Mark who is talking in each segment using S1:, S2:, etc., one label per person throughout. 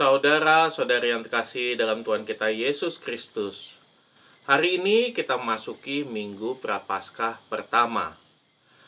S1: Saudara-saudari yang terkasih dalam Tuhan kita Yesus Kristus, hari ini kita memasuki Minggu Prapaskah pertama.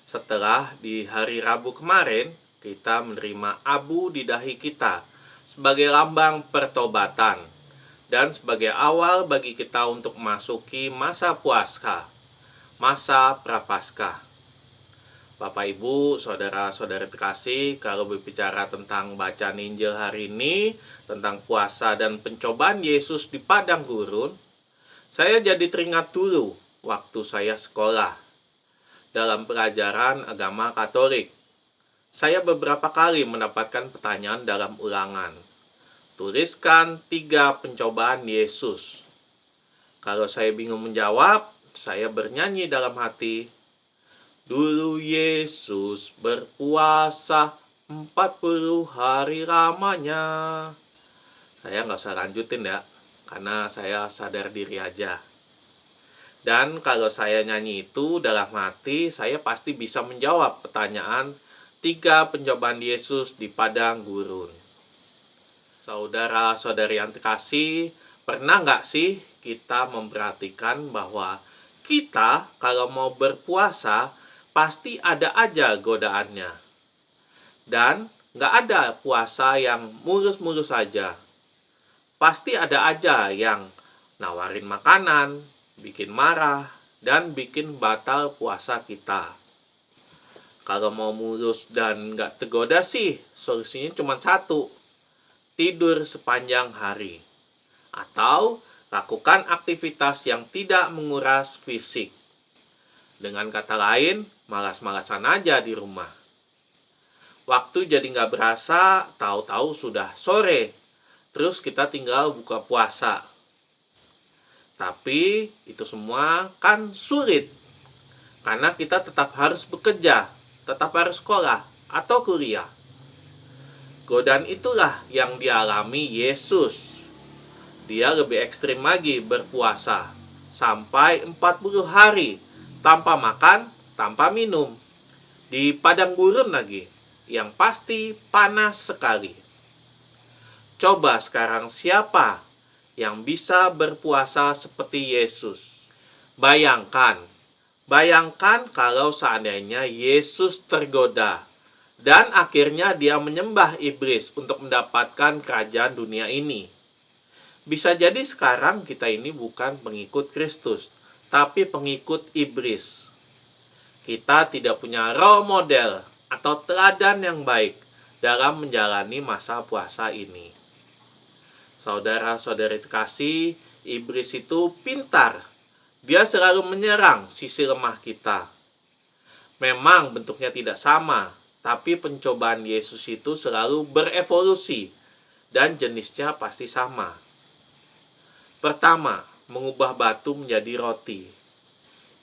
S1: Setelah di hari Rabu kemarin, kita menerima abu di dahi kita sebagai lambang pertobatan dan sebagai awal bagi kita untuk memasuki masa Paskah, masa Prapaskah. Bapak Ibu, saudara-saudara terkasih, kalau berbicara tentang bacaan Injil hari ini, tentang puasa dan pencobaan Yesus di padang gurun, saya jadi teringat dulu waktu saya sekolah dalam pelajaran agama Katolik. Saya beberapa kali mendapatkan pertanyaan dalam ulangan. Tuliskan 3 pencobaan Yesus. Kalau saya bingung menjawab, saya bernyanyi dalam hati, dulu Yesus berpuasa 40 hari lamanya. Saya nggak usah lanjutin ya, karena saya sadar diri aja. Dan kalau saya nyanyi itu dalam hati, saya pasti bisa menjawab pertanyaan 3 pencobaan Yesus di padang gurun. Saudara-saudari yang terkasih, pernah nggak sih kita memperhatikan bahwa kita kalau mau berpuasa, pasti ada aja godaannya. Dan nggak ada puasa yang mulus-mulus saja. Pasti ada aja yang nawarin makanan, bikin marah, dan bikin batal puasa kita. Kalau mau mulus dan nggak tergoda sih, solusinya cuma satu. Tidur sepanjang hari. Atau lakukan aktivitas yang tidak menguras fisik. Dengan kata lain, malas-malasan aja di rumah. Waktu jadi nggak berasa, tahu-tahu sudah sore. Terus kita tinggal buka puasa. Tapi itu semua kan sulit. Karena kita tetap harus bekerja, tetap harus sekolah atau kuliah. Godaan itulah yang dialami Yesus. Dia lebih ekstrim lagi berpuasa. Sampai 40 hari. Tanpa makan, tanpa minum. Di padang gurun lagi. Yang pasti panas sekali. Coba sekarang siapa yang bisa berpuasa seperti Yesus? Bayangkan kalau seandainya Yesus tergoda. Dan akhirnya dia menyembah iblis untuk mendapatkan kerajaan dunia ini. Bisa jadi sekarang kita ini bukan pengikut Kristus, tapi pengikut iblis. Kita tidak punya role model atau teladan yang baik dalam menjalani masa puasa ini. Saudara-saudari terkasih, iblis itu pintar. Dia selalu menyerang sisi lemah kita. Memang bentuknya tidak sama, tapi pencobaan Yesus itu selalu berevolusi dan jenisnya pasti sama. Pertama, mengubah batu menjadi roti.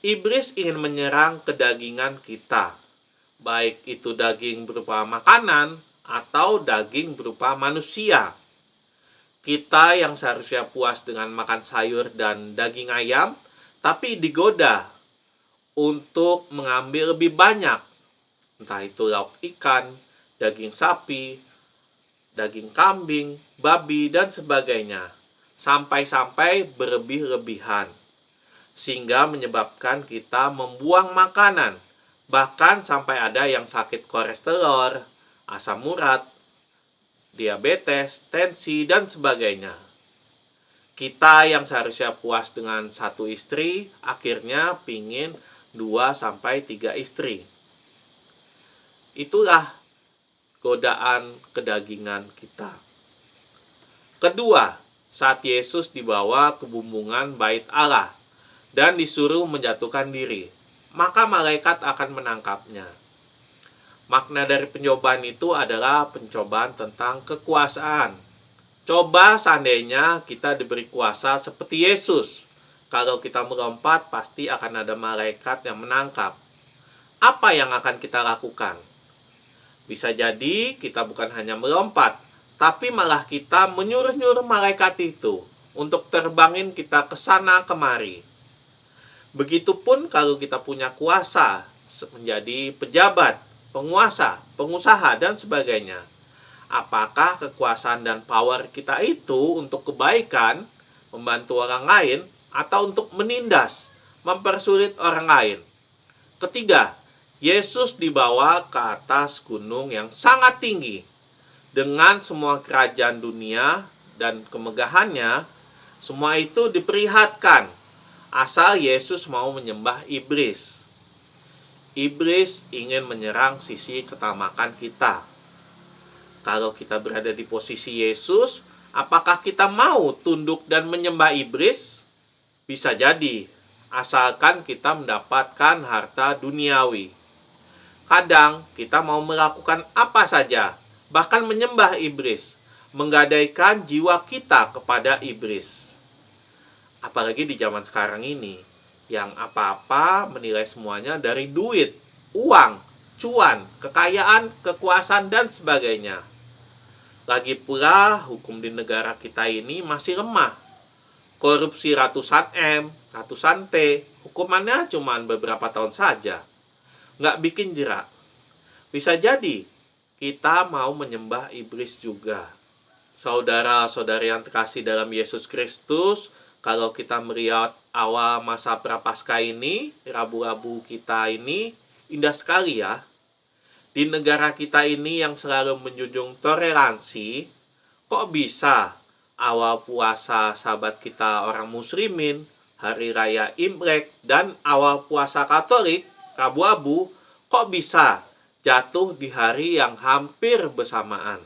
S1: Iblis ingin menyerang kedagingan kita, baik itu daging berupa makanan atau daging berupa manusia. Kita yang seharusnya puas dengan makan sayur dan daging ayam, tapi digoda untuk mengambil lebih banyak, entah itu lauk ikan, daging sapi, daging kambing, babi, dan sebagainya. Sampai-sampai berlebih-lebihan. Sehingga menyebabkan kita membuang makanan. Bahkan sampai ada yang sakit kolesterol, asam urat, diabetes, tensi, dan sebagainya. Kita yang seharusnya puas dengan 1 istri, akhirnya pingin 2-3 istri. Itulah godaan kedagingan kita. Kedua, saat Yesus dibawa ke bumbungan bait Allah dan disuruh menjatuhkan diri, maka malaikat akan menangkapnya. Makna dari pencobaan itu adalah pencobaan tentang kekuasaan. Coba seandainya kita diberi kuasa seperti Yesus. Kalau kita melompat, pasti akan ada malaikat yang menangkap. Apa yang akan kita lakukan? Bisa jadi kita bukan hanya melompat, tapi malah kita menyuruh-nyuruh malaikat itu untuk terbangin kita ke sana kemari. Begitupun kalau kita punya kuasa menjadi pejabat, penguasa, pengusaha, dan sebagainya. Apakah kekuasaan dan power kita itu untuk kebaikan, membantu orang lain, atau untuk menindas, mempersulit orang lain? Ketiga, Yesus dibawa ke atas gunung yang sangat tinggi dengan semua kerajaan dunia dan kemegahannya. Semua itu diperlihatkan asal Yesus mau menyembah iblis. Iblis ingin menyerang sisi ketamakan kita. Kalau kita berada di posisi Yesus, apakah kita mau tunduk dan menyembah iblis? Bisa jadi, asalkan kita mendapatkan harta duniawi. Kadang kita mau melakukan apa saja, bahkan menyembah iblis, menggadaikan jiwa kita kepada iblis. Apalagi di zaman sekarang ini, yang apa-apa menilai semuanya dari duit, uang, cuan, kekayaan, kekuasaan, dan sebagainya. Lagi pula, hukum di negara kita ini masih lemah. Korupsi ratusan M, ratusan T, hukumannya cuma beberapa tahun saja. Nggak bikin jerak. Bisa jadi, kita mau menyembah iblis juga. Saudara-saudari yang terkasih dalam Yesus Kristus, kalau kita melihat awal masa Prapaskah ini, Rabu-Rabu kita ini, indah sekali ya. Di negara kita ini yang selalu menjunjung toleransi, kok bisa awal puasa sahabat kita orang muslimin, hari raya Imlek, dan awal puasa Katolik, Rabu-Rabu, kok bisa jatuh di hari yang hampir bersamaan?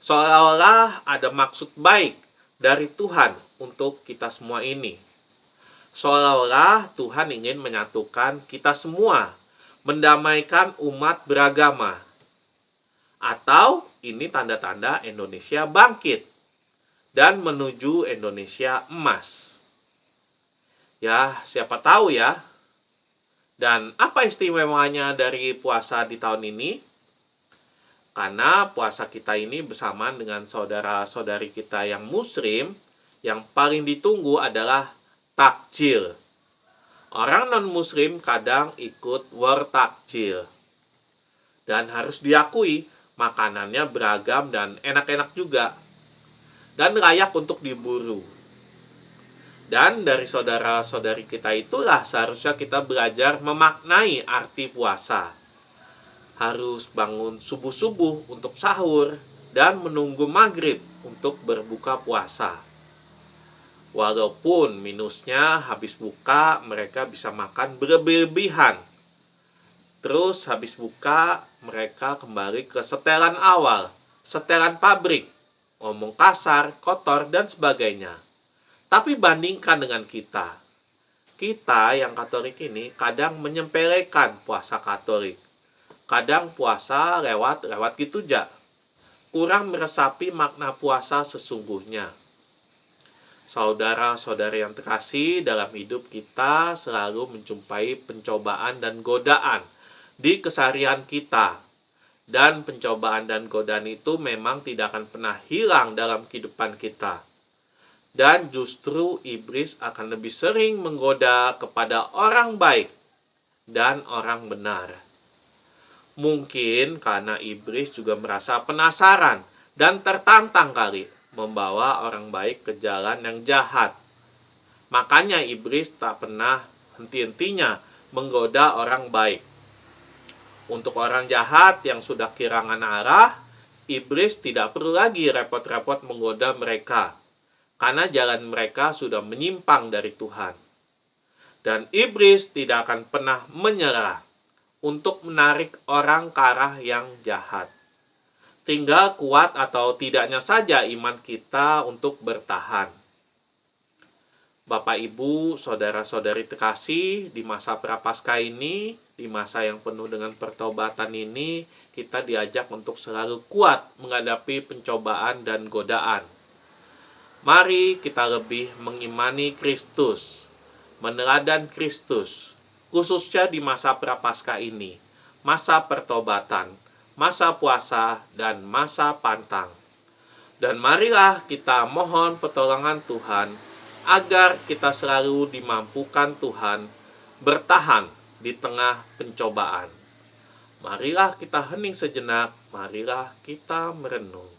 S1: Seolah-olah ada maksud baik dari Tuhan untuk kita semua ini. Seolah-olah Tuhan ingin menyatukan kita semua, mendamaikan umat beragama. Atau ini tanda-tanda Indonesia bangkit dan menuju Indonesia emas. Ya, siapa tahu ya. Dan apa istimewanya dari puasa di tahun ini? Karena puasa kita ini bersamaan dengan saudara-saudari kita yang muslim, yang paling ditunggu adalah takjil. Orang non-muslim kadang ikut takjil. Dan harus diakui, makanannya beragam dan enak-enak juga. Dan layak untuk diburu. Dan dari saudara-saudari kita itulah seharusnya kita belajar memaknai arti puasa. Harus bangun subuh-subuh untuk sahur dan menunggu maghrib untuk berbuka puasa. Walaupun minusnya habis buka mereka bisa makan berlebih-lebihan. Terus habis buka mereka kembali ke setelan awal, setelan pabrik, ngomong kasar, kotor, dan sebagainya. Tapi bandingkan dengan kita. Kita yang Katolik ini kadang menyempelekan puasa Katolik. Kadang puasa lewat gitu aja. Kurang meresapi makna puasa sesungguhnya. Saudara-saudari yang terkasih, dalam hidup kita selalu menjumpai pencobaan dan godaan di keseharian kita. Dan pencobaan dan godaan itu memang tidak akan pernah hilang dalam kehidupan kita. Dan justru iblis akan lebih sering menggoda kepada orang baik dan orang benar. Mungkin karena iblis juga merasa penasaran dan tertantang kali membawa orang baik ke jalan yang jahat. Makanya iblis tak pernah henti-hentinya menggoda orang baik. Untuk orang jahat yang sudah kehilangan arah, iblis tidak perlu lagi repot-repot menggoda mereka. Karena jalan mereka sudah menyimpang dari Tuhan. Dan iblis tidak akan pernah menyerah untuk menarik orang ke arah yang jahat. Tinggal kuat atau tidaknya saja iman kita untuk bertahan. Bapak, Ibu, saudara-saudari terkasih, di masa Prapaskah ini, di masa yang penuh dengan pertobatan ini, kita diajak untuk selalu kuat menghadapi pencobaan dan godaan. Mari kita lebih mengimani Kristus, meneladan Kristus, khususnya di masa Prapaskah ini, masa pertobatan, masa puasa, dan masa pantang. Dan marilah kita mohon pertolongan Tuhan, agar kita selalu dimampukan Tuhan bertahan di tengah pencobaan. Marilah kita hening sejenak, marilah kita merenung.